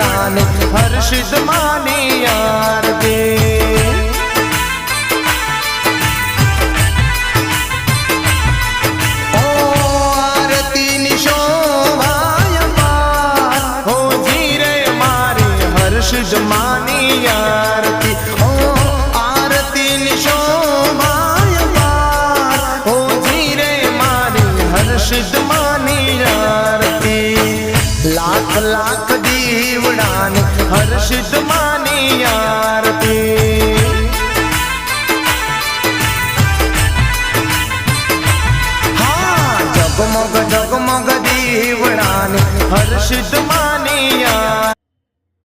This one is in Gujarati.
દીવડાને હર્ષિત માની આરતી ઓ આરતીની શોભાય પાર હો જીરે મારી હર્ષિત માની આરતી ઓ આરતીની શોભાય પાર હો જીરે મારી હર્ષિત માની આરતી લાખ લાખ દીવડાને હર્ષિત